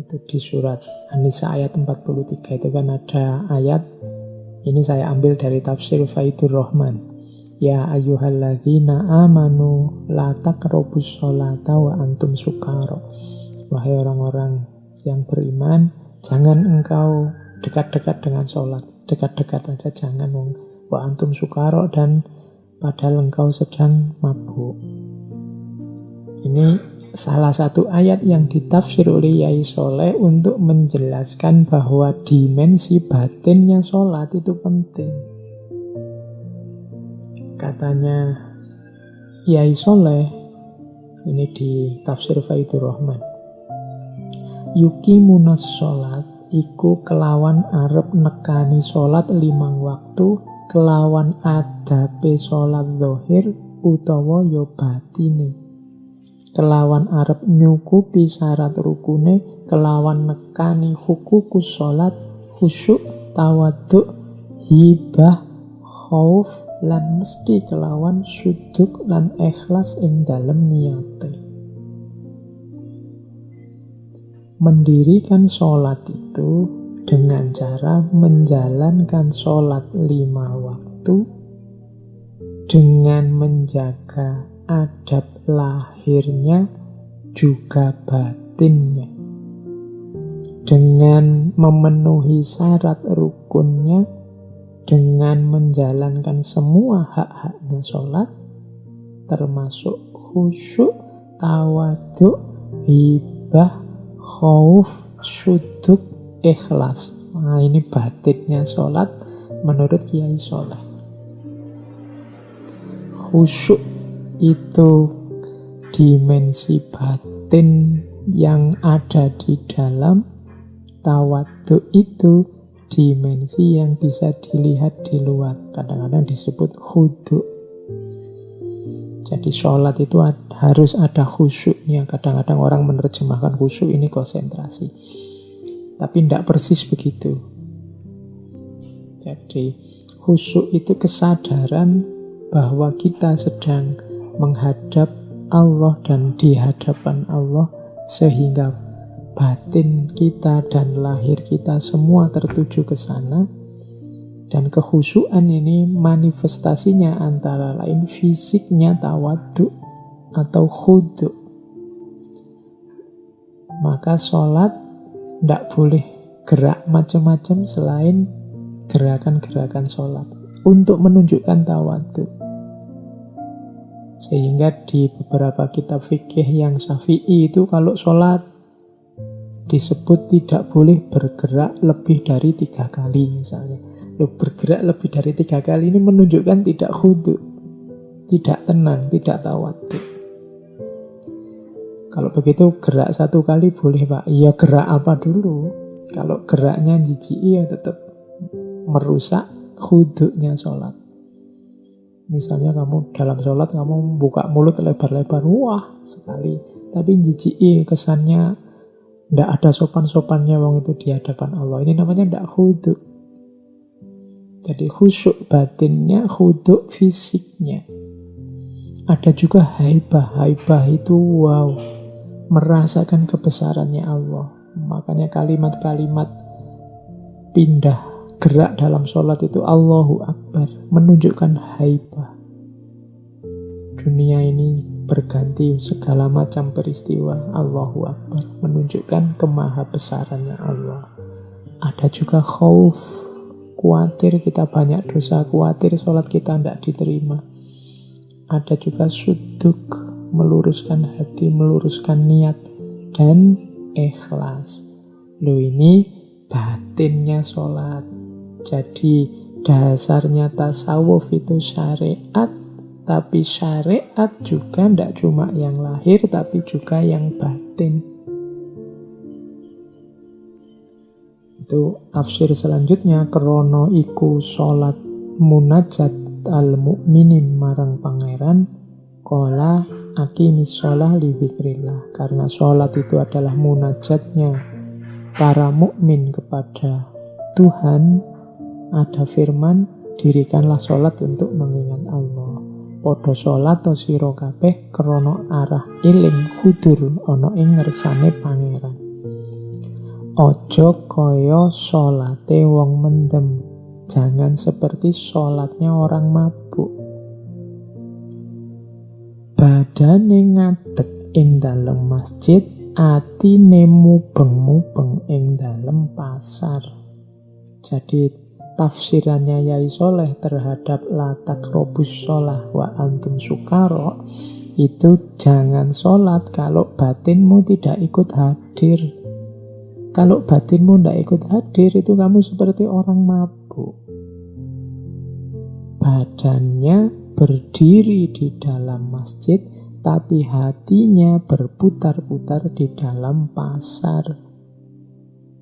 Itu di surat An-Nisa ayat 43 itu kan ada ayat, ini saya ambil dari tafsir Faidur Rahman. Ya ayyuhalladzina amanu la taqrabus sholata wa antum sukara. Wahai orang-orang yang beriman, jangan engkau dekat-dekat dengan sholat. Dekat-dekat aja jangan, wa antum sukara, dan padahal engkau sedang mabuk. Ini salah satu ayat yang ditafsir oleh Yai Soleh untuk menjelaskan bahwa dimensi batinnya sholat itu penting. Katanya Yai Soleh, ini di tafsir Faidur Rahman, yuqimunas sholat iku kelawan arep nekani sholat 5 waktu, kelawan adabe sholat zahir utawa ya batine, kelawan arep nyukupi syarat rukune, kelawan nekani hukukus sholat, khusyuk, tawaduk, hibah, khauf, lan mesti kelawan suduk lan ikhlas ing dalem niyate. Mendirikan sholat itu dengan cara menjalankan sholat 5 waktu dengan menjaga adab lahirnya juga batinnya, dengan memenuhi syarat rukunnya, dengan menjalankan semua hak-haknya sholat, termasuk khusyuk, tawaduk, hibah, khauf, suduk, ikhlas. Nah, ini batinnya sholat menurut Kiai Soleh. Khusyuk itu dimensi batin yang ada di dalam, tawaduk itu dimensi yang bisa dilihat di luar. Kadang-kadang disebut khudu. Jadi sholat itu harus ada khusyuknya. Kadang-kadang orang menerjemahkan khusyuk ini konsentrasi, tapi tidak persis begitu. Jadi khusyuk itu kesadaran bahwa kita sedang menghadap Allah dan di hadapan Allah, sehingga batin kita dan lahir kita semua tertuju ke sana. Dan kekhusyuan ini manifestasinya antara lain fisiknya tawaduk atau khudu. Maka sholat tidak boleh gerak macam-macam selain gerakan-gerakan sholat untuk menunjukkan tawaduk. Sehingga di beberapa kitab fikih yang Syafi'i itu kalau sholat disebut tidak boleh bergerak lebih dari 3 kali misalnya. Bergerak lebih dari 3 kali ini menunjukkan tidak khudu, tidak tenang, tidak tawaduk. Kalau begitu gerak 1 kali boleh Pak. Iya, gerak apa dulu? Kalau geraknya jijik ya tetap merusak khuduknya sholat. Misalnya kamu dalam sholat kamu buka mulut lebar-lebar, wah sekali. Tapi jijik kesannya tidak ada sopan-sopannya wong itu di hadapan Allah. Ini namanya tidak khudu. Jadi khusyuk batinnya, khudu fisiknya. Ada juga haibah. Haibah itu wow, merasakan kebesarannya Allah. Makanya kalimat-kalimat pindah gerak dalam sholat itu Allahu Akbar, menunjukkan haibah. Dunia ini berganti segala macam peristiwa, Allahu Akbar, menunjukkan kemahabesarannya Allah. Ada juga khauf, khawatir kita banyak dosa, khawatir sholat kita tidak diterima. Ada juga suduk, meluruskan hati, meluruskan niat, dan ikhlas. Loh, ini batinnya sholat. Jadi dasarnya tasawuf itu syariat, tapi syariat juga tidak cuma yang lahir, tapi juga yang batin. Itu tafsir selanjutnya, krono iku sholat munajat al-mu'minin marang pangeran, kola aqimis sholah li dzikrillah. Karena sholat itu adalah munajatnya para mukmin kepada Tuhan, ada firman, dirikanlah sholat untuk mengingat Allah. Podo sholat to sira kabeh krana arah iling kudur ana ing ngersane pangeran. Ojo koyo sholate wong mendem. Jangan seperti sholatnya orang mabuk. Badane ngadeg ing dalem masjid, atine mubeng-mubeng ing dalem pasar. Jadi tafsirannya Yai Soleh terhadap la taqrabus sholah wa antum sukaro itu jangan sholat kalau batinmu tidak ikut hadir. Kalau batinmu tidak ikut hadir itu kamu seperti orang mabuk. Badannya berdiri di dalam masjid, tapi hatinya berputar-putar di dalam pasar.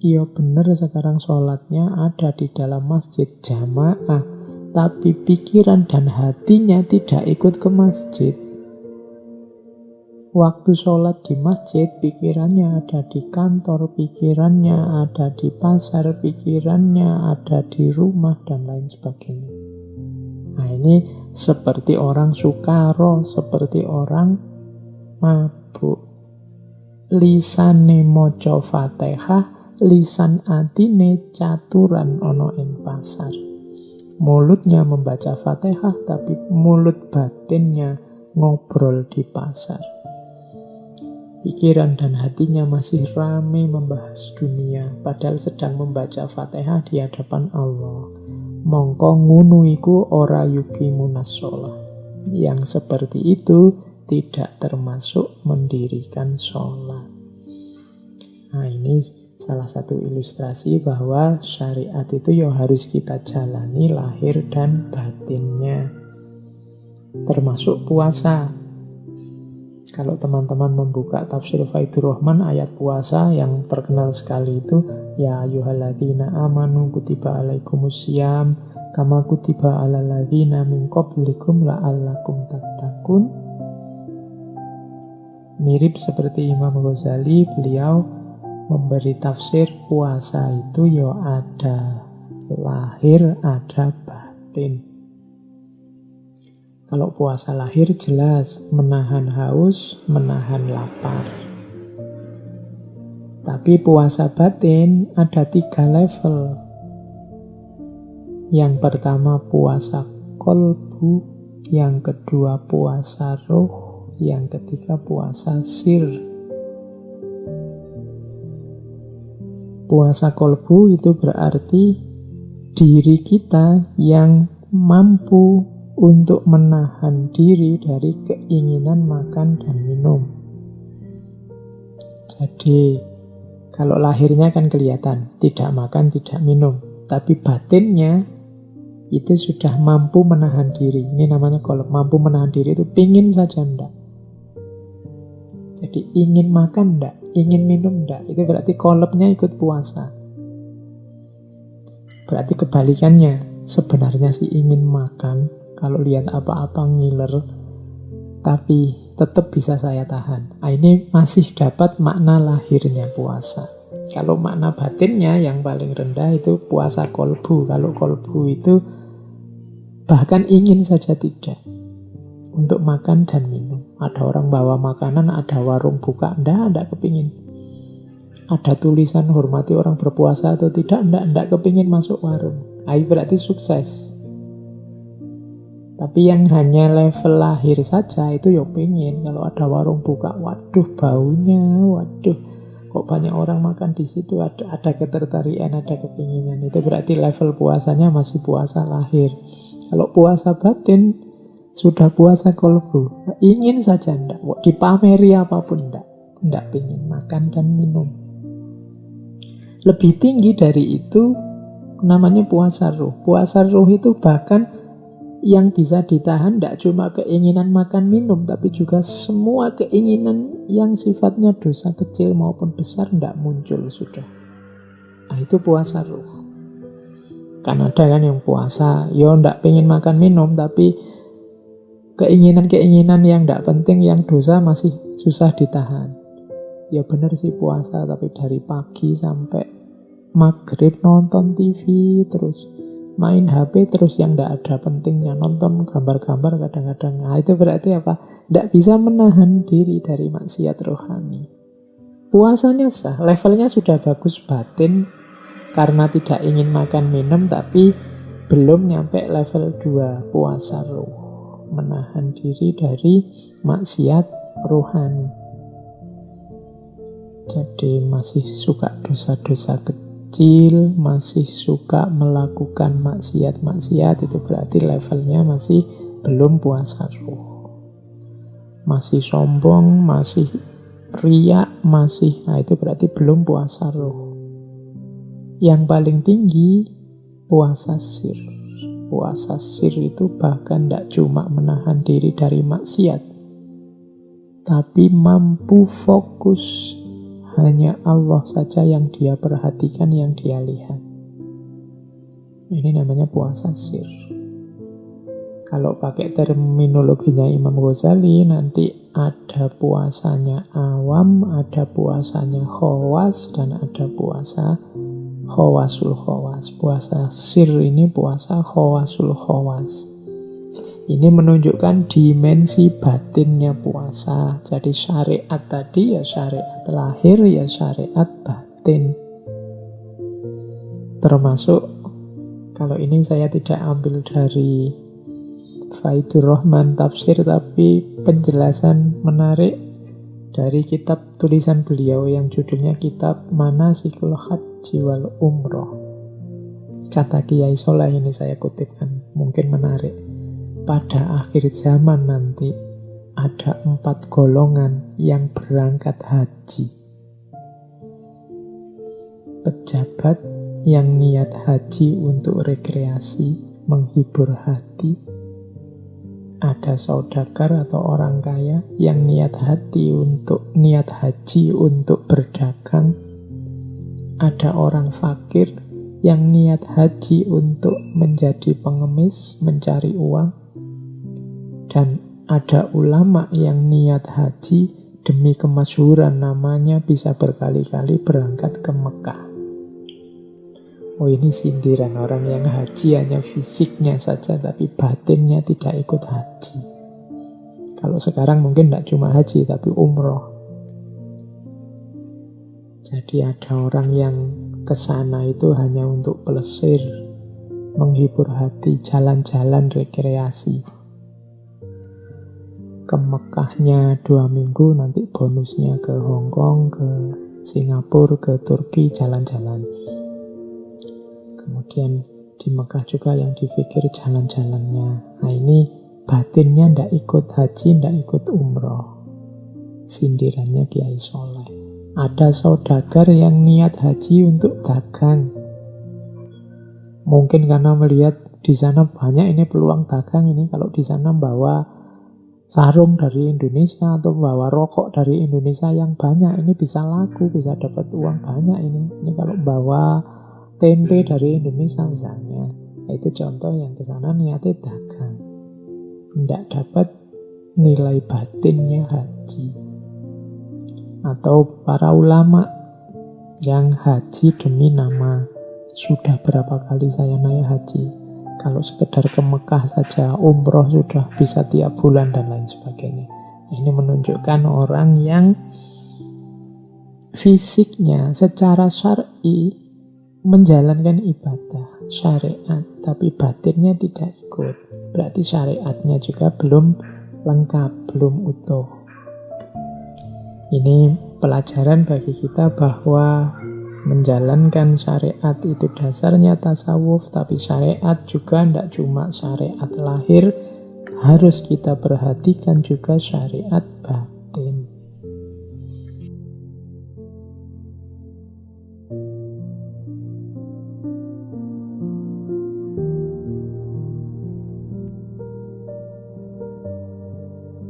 Iya benar sekarang sholatnya ada di dalam masjid jamaah, tapi pikiran dan hatinya tidak ikut ke masjid. Waktu sholat di masjid, pikirannya ada di kantor, pikirannya ada di pasar, pikirannya ada di rumah, dan lain sebagainya. Nah ini seperti orang sukaro, seperti orang mabuk. Lisane moco Fatihah, lisan atine caturan ono ing pasar. Mulutnya membaca Fatihah, tapi mulut batinnya ngobrol di pasar. Pikiran dan hatinya masih ramai membahas dunia, padahal sedang membaca Fatihah di hadapan Allah. Mongko ngunu iku ora yuqimunas shalah. Yang seperti itu tidak termasuk mendirikan sholat. Nah ini salah satu ilustrasi bahwa syariat itu ya harus kita jalani lahir dan batinnya. Termasuk puasa. Kalau teman-teman membuka tafsir Faidur Rahman, ayat puasa yang terkenal sekali itu, ya ayyuhalladzina amanu kutiba alaikumusiyam kama kutiba alal ladzina min qablikum la'allakum tattaqun. Mirip seperti Imam Ghazali, beliau memberi tafsir puasa itu ya ada lahir, ada batin. Kalau puasa lahir jelas menahan haus, menahan lapar. Tapi puasa batin ada 3 level. Yang pertama puasa kolbu, yang kedua puasa ruh, yang ketiga puasa sir. Puasa kolbu itu berarti diri kita yang mampu untuk menahan diri dari keinginan makan dan minum. Jadi, kalau lahirnya kan kelihatan, tidak makan, tidak minum. Tapi batinnya itu sudah mampu menahan diri. Ini namanya kalau mampu menahan diri itu pingin saja enggak. Jadi ingin makan enggak, ingin minum enggak. Itu berarti kolabnya ikut puasa. Berarti kebalikannya, sebenarnya sih ingin makan. Kalau lihat apa-apa ngiler, tapi tetap bisa saya tahan. Nah, ini masih dapat makna lahirnya puasa. Kalau makna batinnya yang paling rendah itu puasa kolbu. Kalau kolbu itu bahkan ingin saja tidak untuk makan dan minum. Ada orang bawa makanan, ada warung buka, enggak kepingin. Ada tulisan hormati orang berpuasa atau tidak, enggak kepingin masuk warung. Nah, berarti sukses. Tapi yang hanya level lahir saja itu ya pengen. Kalau ada warung buka, waduh baunya, waduh kok banyak orang makan di situ, ada ketertarikan, ada kepinginan. Itu berarti level puasanya masih puasa lahir. Kalau puasa batin sudah puasa kolbu, ingin saja enggak, dipameri apapun enggak pengen makan dan minum. Lebih tinggi dari itu namanya puasa ruh. Puasa ruh itu bahkan yang bisa ditahan tidak cuma keinginan makan minum, tapi juga semua keinginan yang sifatnya dosa kecil maupun besar tidak muncul sudah. Nah itu puasa ruh. Kan ada kan yang puasa, ya tidak pengen makan minum, tapi keinginan-keinginan yang tidak penting, yang dosa masih susah ditahan. Ya benar sih puasa, tapi dari pagi sampai maghrib nonton TV terus, main HP terus yang tidak ada pentingnya, nonton gambar-gambar kadang-kadang. Nah, itu berarti apa? Tidak bisa menahan diri dari maksiat rohani. puasanya sah, levelnya sudah bagus batin karena tidak ingin makan minum, tapi belum nyampe level 2 puasa ruh, menahan diri dari maksiat rohani. Jadi masih suka dosa-dosa kecil, masih suka melakukan maksiat-maksiat, itu berarti levelnya masih belum puasa ruh. Masih sombong, masih riak, nah itu berarti belum puasa ruh. Yang paling tinggi puasa sir. Puasa sir itu bahkan tidak cuma menahan diri dari maksiat, tapi mampu fokus. Hanya Allah saja yang dia perhatikan, yang dia lihat. Ini namanya puasa sir. Kalau pakai terminologinya Imam Ghazali, nanti ada puasanya awam, ada puasanya khawas, dan ada puasa khawasul khawas. Puasa sir ini puasa khawasul khawas. Ini menunjukkan dimensi batinnya puasa. Jadi syariat tadi ya syariat lahir, ya syariat batin. Termasuk, kalau ini saya tidak ambil dari Faidur Rahman tafsir, tapi penjelasan menarik dari kitab tulisan beliau yang judulnya Kitab Manasikul Haji wal Umroh. Kata Kiai Soleh ini saya kutipkan, mungkin menarik. Pada akhir zaman nanti ada 4 golongan yang berangkat haji. Pejabat yang niat haji untuk rekreasi, menghibur hati. Ada saudagar atau orang kaya yang niat haji untuk berdagang. Ada orang fakir yang niat haji untuk menjadi pengemis, mencari uang. Dan ada ulama yang niat haji demi kemasyhuran namanya, bisa berkali-kali berangkat ke Mekah. Oh, ini sindiran orang yang haji hanya fisiknya saja, tapi batinnya tidak ikut haji. Kalau sekarang mungkin tidak cuma haji, tapi umroh. Jadi ada orang yang kesana itu hanya untuk pelesir, menghibur hati, jalan-jalan rekreasi. Ke Mekahnya 2 minggu, nanti bonusnya ke Hong Kong, ke Singapura, ke Turki, jalan-jalan. Kemudian di Mekah juga yang dipikir jalan-jalannya. Nah ini batinnya ndak ikut haji, ndak ikut umroh. Sindirannya Kiai Soleh. Ada saudagar yang niat haji untuk dagang. Mungkin karena melihat di sana banyak ini peluang dagang ini. Kalau di sana bawa sarung dari Indonesia atau bawa rokok dari Indonesia yang banyak, ini bisa laku, bisa dapat uang banyak ini. Ini kalau bawa tempe dari Indonesia misalnya, itu contoh yang ke sana niatnya dagang, tidak dapat nilai batinnya haji. Atau para ulama yang haji demi nama. Sudah berapa kali saya naik haji, kalau sekedar ke Mekah saja, umroh sudah bisa tiap bulan dan lain sebagainya. Ini menunjukkan orang yang fisiknya secara syar'i menjalankan ibadah syariat, tapi batinnya tidak ikut. Berarti syariatnya juga belum lengkap, belum utuh. Ini pelajaran bagi kita bahwa menjalankan syariat itu dasarnya tasawuf, tapi syariat juga tidak cuma syariat lahir, harus kita perhatikan juga syariat